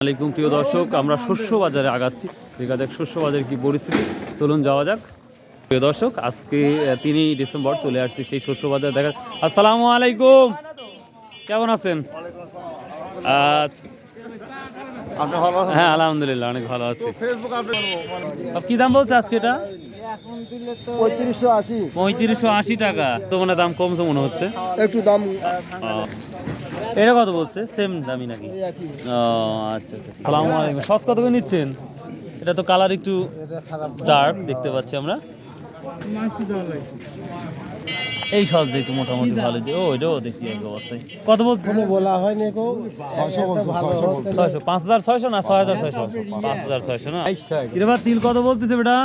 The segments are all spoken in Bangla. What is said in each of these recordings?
আলাইকুম প্রিয় দর্শক, আমরা শস্য বাজারে আগাচ্ছি। দেখা যাক শস্য বাজারে কি পরিস্থিতি, চলুন যাওয়া যাক। প্রিয় দর্শক, আজকে 3 ডিসেম্বর চলে আসছি সেই শস্য বাজার দেখা। আসসালামু আলাইকুম, কেমন আছেন? আচ্ছা, হ্যাঁ আলহামদুলিল্লাহ অনেক ভালো আছি। কি দাম বলছে আজকে এটা? 3580 টাকা। তো মানে দাম কমছে মনে হচ্ছে একটু দাম। এটা কত বলছে? সেম দামি নাকি? ও আচ্ছা আচ্ছা। আসসালামু আলাইকুম। সস কত করে নিচ্ছেন? এটা তো কালার একটু ডার্ক দেখতে পাচ্ছি আমরা। এই সস দেখতে মোটামুটি ভালো। ও এটাও দেখছি এক অবস্থায়। কত বলছে? বলা হয়নি গো। 600 5600 না 6600? 5600 না। এবার তিল কত বলতেছে বেটা?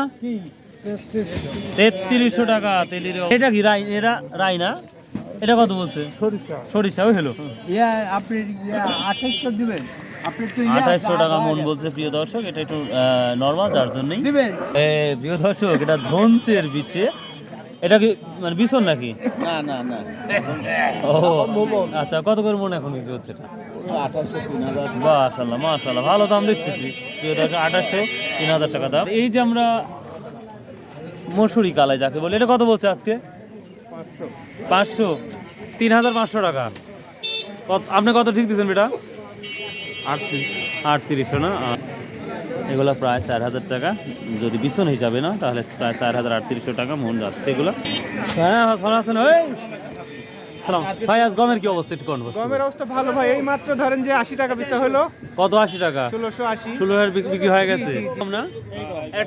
3300 টাকা তেলের। এটা কি রাই? এটা রাই না? এটা কত বলছে? সরিষা। ওই হলো আপনি 2800 দিবেন। 2800 টাকা মন বলছে প্রিয় দর্শক। এটা একটু নরমাল, যার জন্যই প্রিয় দর্শক এটা ধনচের বিচে। এটা কি মানে বিছন নাকি? না না না। ও আচ্ছা, কত করে মন এখন বিক্রি হচ্ছে এটা? 2800 3000। মাশাআল্লাহ মাশাআল্লাহ, ভালো দাম দেখতেছি প্রিয় দর্শক। 2800 3000 টাকা দাম। এই যে আমরা মসুরি কালাই যাকে বলি, এটা কত বলছে আজকে? 500 3500 টাকা। আপনি কত ঠিক দিচ্ছেন বেটা? 3800 না? এগুলো প্রায় 4000 টাকা, যদি বিছন হিসাবে না তাহলে প্রায় 4800 টাকা মন যাচ্ছে এগুলো। হ্যাঁ ভালো আছেন? সালাম ভাই, আজ গমের কি অবস্থা একটু কোন? গমের অবস্থা ভালো ভাই, এই মাত্র ধরেন যে 80 টাকা বেচা হলো। কত 80 টাকা? 1680। 16 বিক্রি হয়ে গেছে না? এর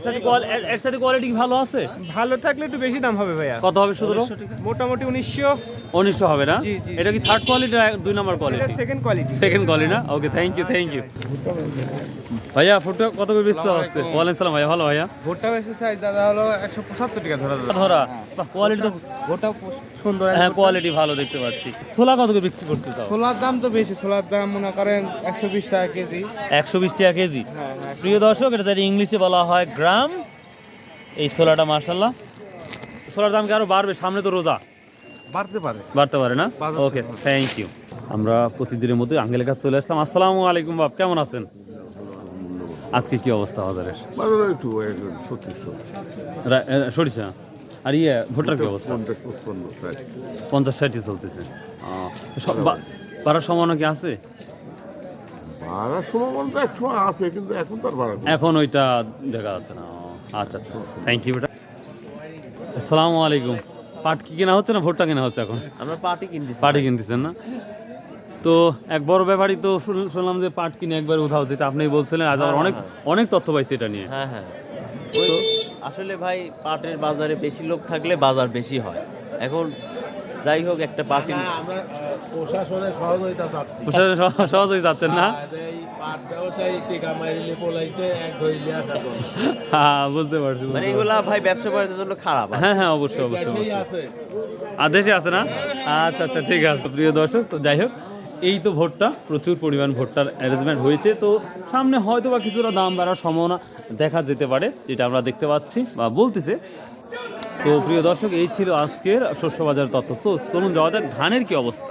সাথে কোয়ালিটি ভালো আছে? ভালো থাকলে একটু বেশি দাম হবে ভাইয়া। কত হবে? 17 মোটামুটি 1900। 1900 হবে না? জি, জি। এটা কি থার্ড কোয়ালিটি না 2 নাম্বার এটা quality? Second quality. Second quality না? ওকে, থ্যাংক ইউ থ্যাংক ইউ ভাইয়া। ফুটটা কত করে বেচতে হচ্ছে? ওয়ালাইকুম সালাম ভাইয়া, ভালো ভাইয়া। ভুট্টা বেশি সাইজ দাদা হলো 175 টাকা ধরা বাহ, কোয়ালিটি তো ভুট্টা সুন্দর। হ্যাঁ কোয়ালিটি ভালো দেখতে পাচ্ছি। ছোলা কত করে বিক্রি করতে চাও? ছোলার দাম তো বেশি, ছোলার দাম মনে করেন 120 টাকা কেজি। 120 টাকা কেজি। প্রিয় দর্শক, এটা যদি ইংলিশে বলা হয় গ্রাম। এই ছোলাটা মাশাআল্লাহ, ছোলার দাম কি আরো বাড়বে? সামনে তো রোজা, বাড়তে পারে না? ওকে, থ্যাংক ইউ। আমরা প্রতিদিনের মধ্যে আঙ্কেলের কাছে চলে আসলাম। আসসালামু আলাইকুম বাপ, কেমন আছেন? আজকে কি অবস্থা বাজারের? সরিষা আর ভুট্টার কি অবস্থা? 50-60 চলতেছে। বাড়ার সম্ভাবনা কি আছে? এখন ওইটা দেখা যাচ্ছে না। আচ্ছা আচ্ছা, থ্যাংক ইউ বেটা। আসসালামু আলাইকুম। পাট কি কেনা হচ্ছে না ভুট্টা কেনা হচ্ছে এখন? আমরা পাটি কিনতেছেন না? তো এক বড় ব্যাপারই তো শুনলাম যে পাট কিনে একবার উধাও যেতে আপনি বলছিলেন। আজ আবার অনেক তথ্য পাইছি এটা নিয়ে। হ্যাঁ হ্যাঁ, আসলে ভাই পাটের বাজারে বেশি লোক থাকলে বাজার বেশি হয়। এখন যাই হোক, একটা পাটি আমরা প্রশাসনের সহযোগিতা চাচ্ছি। সহজেই যাচ্ছেন না? এই পাট ব্যবসায়ী টিকা মাইরিলে পলাইছে এক ধইলে আসা তো। হ্যাঁ বুঝতে পারছি। মানে এগুলা ভাই ব্যবসা বাণিজ্যের জন্য খারাপ। হ্যাঁ হ্যাঁ, অবশ্যই অবশ্যই সেই অবশ্যই। আছে। আর দেশে আছে না? আচ্ছা আচ্ছা, ঠিক আছে প্রিয় দর্শক। তো যাই হোক, এই তো ভুট্টা, প্রচুর পরিমাণ ভুট্টার অ্যারেঞ্জমেন্ট হয়েছে। তো সামনে হয়তো বা কিছুটা দাম বাড়ার সম্ভাবনা দেখা যেতে পারে, যেটা আমরা দেখতে পাচ্ছি বা বলতেছে। তো প্রিয় দর্শক, এই ছিল আজকের শস্য বাজার তথ্য। চলুন যাওয়া যাক ধানের কি অবস্থা।